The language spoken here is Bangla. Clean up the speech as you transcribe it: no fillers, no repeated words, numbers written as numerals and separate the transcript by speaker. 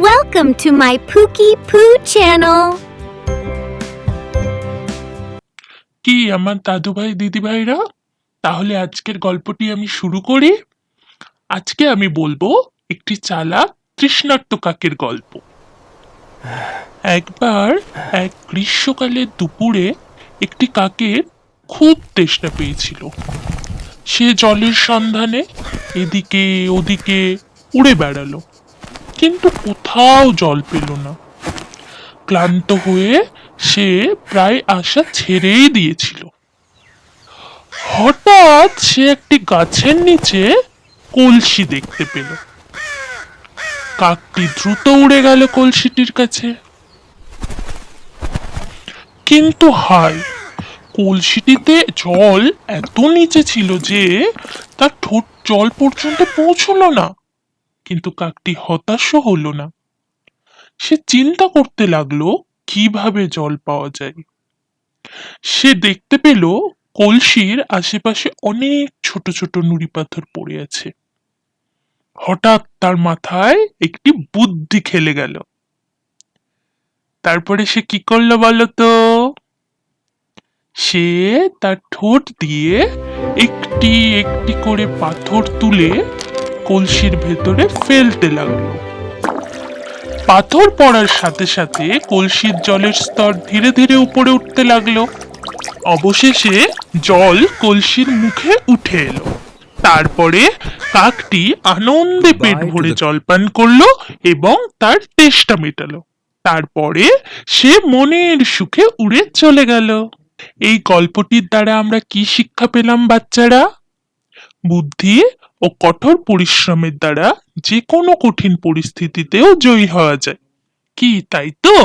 Speaker 1: Welcome to my Pookie Poo channel.
Speaker 2: কি আমার দাদু ভাই দিদি ভাইরা, তাহলে আজকের গল্পটি আমি শুরু করি। আজকে আমি বলবো একটি চালাক তৃষ্ণার্ত কাকের গল্প। একবার এক গ্রীষ্মকালের দুপুরে একটি কাকের খুব তেষ্টা পেয়েছিল। সে জলের সন্ধানে এদিকে ওদিকে উড়ে বেড়ালো, কিন্তু কোথাও জল পেল না। ক্লান্ত হয়ে সে প্রায় আশা ছেড়েই দিয়েছিল। হঠাৎ সে একটি গাছের নিচে কলসি দেখতে পেল। কাকটি দ্রুত উড়ে গেল কলসিটির কাছে, কিন্তু হায়, কলসিটিতে জল এত নিচে ছিল যে তার ঠোঁট জল পর্যন্ত পৌঁছলো না। কিন্তু কাকটি হতাশ হলো না। সে চিন্তা করতে লাগলো কিভাবে জল পাওয়া যায়। সে দেখতে পেল কলসির আশেপাশে অনেক ছোট ছোট নুড়ি পাথর পড়ে আছে। হঠাৎ তার মাথায় একটি বুদ্ধি খেলে গেল। তারপরে সে কি করলো বলতো? সে তার ঠোঁট দিয়ে একটি একটি করে পাথর তুলে কলসির ভেতরে ফেলতে লাগলো। পাথর পড়ার সাথে সাথে কলসির জলের স্তর ধীরে ধীরে উপরে উঠতে লাগলো। অবশেষে জল কলসির মুখে উঠে এলো। তারপরে কাকটি আনন্দে পেট ভরে জলপান করলো এবং তার তেষ্টা মেটালো। তারপরে সে মনের সুখে উড়ে চলে গেল। এই গল্পটির দ্বারা আমরা কি শিক্ষা পেলাম বাচ্চারা? বুদ্ধি ও কঠোর পরিশ্রমের দ্বারা যে কোনো কঠিন পরিস্থিতিতেও জয়ী হওয়া যায়। কি তাই তো?